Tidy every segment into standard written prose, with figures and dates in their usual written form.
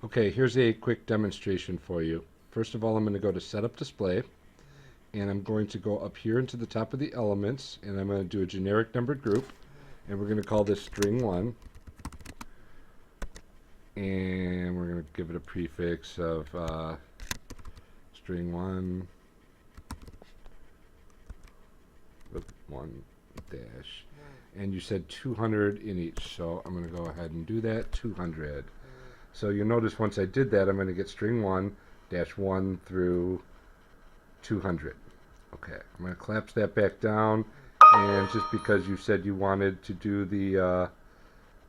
Okay, here's a quick demonstration for you. First of all, I'm going to go to Setup Display, and I'm going to go up here into the top of the elements, and I'm going to do a generic numbered group, and we're going to call this string 1, and we're going to give it a prefix of string 1 with 1 dash. And you said 200 in each, so I'm going to go ahead and do that, 200. So you'll notice once I did that, I'm going to get string 1 dash 1 through 200. Okay, I'm going to collapse that back down, and just because you said you wanted to do the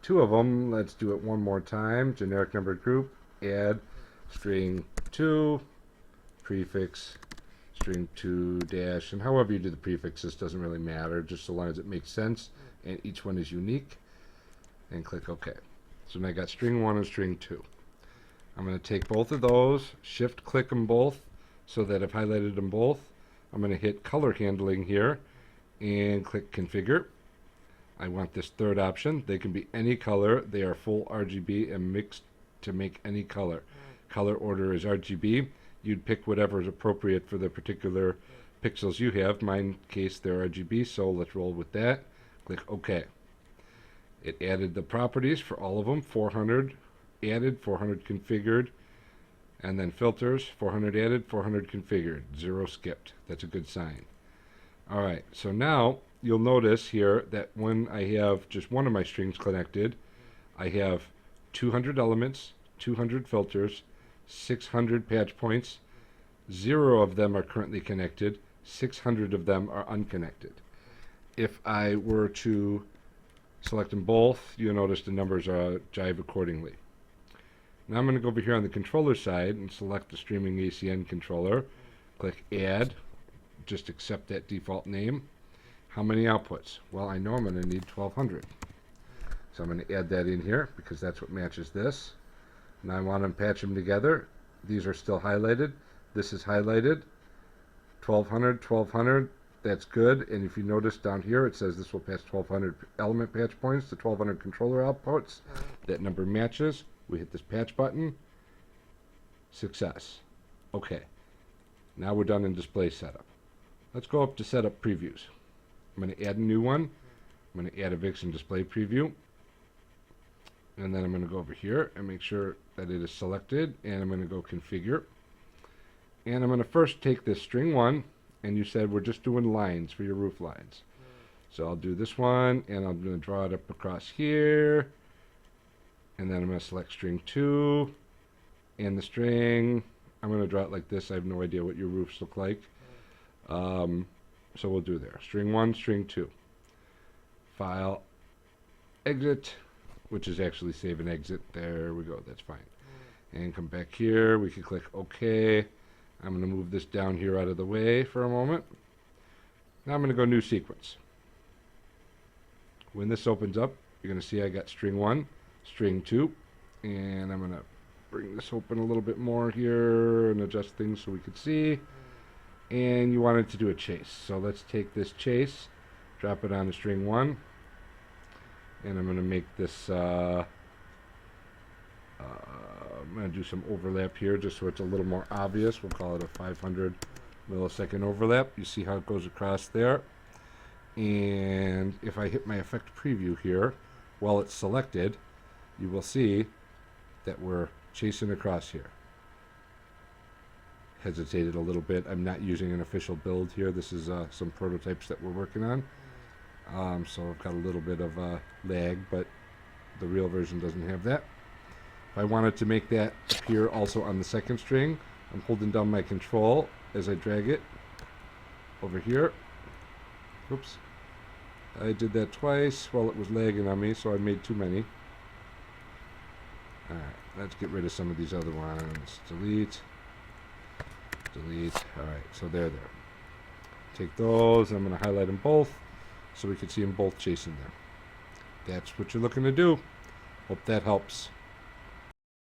two of them, let's do it one more time. Generic numbered group, add string 2, prefix string 2 dash, and however you do the prefixes doesn't really matter, just so long as it makes sense and each one is unique, and click OK. So now I got string 1 and string 2. I'm going to take both of those, shift click them both, so that I've highlighted them both. I'm going to hit color handling here and click configure. I want this third option. They can be any color. They are full RGB and mixed to make any color. Color order is RGB. You'd pick whatever is appropriate for the particular pixels you have. Mine case they're RGB, so let's roll with that. Click OK. It added the properties for all of them. 400 added, 400 configured, and then filters, 400 added, 400 configured, 0 skipped. That's a good sign. Alright, so now you'll notice here that when I have just one of my strings connected, I have 200 elements, 200 filters, 600 patch points, 0 of them are currently connected, 600 of them are unconnected. If I were to select them both, you'll notice the numbers jive accordingly. Now I'm going to go over here on the controller side and select the streaming ACN controller. Click Add. Just accept that default name. How many outputs? Well, I know I'm going to need 1200. So I'm going to add that in here because that's what matches this. Now I want to patch them together. These are still highlighted. This is highlighted. 1200, 1200. That's good. And if you notice down here, it says this will pass 1200 element patch points to 1200 controller outputs. That number matches. We hit this patch button. Success. Okay. Now we're done in display setup. Let's go up to setup previews. I'm going to add a new one. I'm going to add a Vixen display preview. And then I'm going to go over here and make sure that it is selected. And I'm going to go configure. And I'm going to first take this string 1. And you said we're just doing lines for your roof lines. So I'll do this one, and I'm going to draw it up across here. And then I'm going to select string 2. And the string, I'm going to draw it like this. I have no idea what your roofs look like. So we'll do there. String 1, string 2. File, exit, which is actually save and exit. There we go. That's fine. And come back here. We can click OK. I'm going to move this down here out of the way for a moment. Now I'm going to go new sequence. When this opens up, you're going to see I got string 1, string 2, and I'm going to bring this open a little bit more here and adjust things so we can see. And you wanted to do a chase. So let's take this chase, drop it onto string 1, and I'm going to make this I'm going to do some overlap here just so it's a little more obvious. We'll call it a 500 millisecond overlap. You see how it goes across there. And if I hit my effect preview here, while it's selected, you will see that we're chasing across here. Hesitated a little bit. I'm not using an official build here. This is some prototypes that we're working on. So I've got a little bit of lag, but the real version doesn't have that. If I wanted to make that appear also on the second string, I'm holding down my control as I drag it over here. Oops. I did that twice while it was lagging on me, so I made too many. Alright, let's get rid of some of these other ones. Delete. Delete. Alright, so there. Take those, I'm going to highlight them both so we can see them both chasing there. That's what you're looking to do. Hope that helps.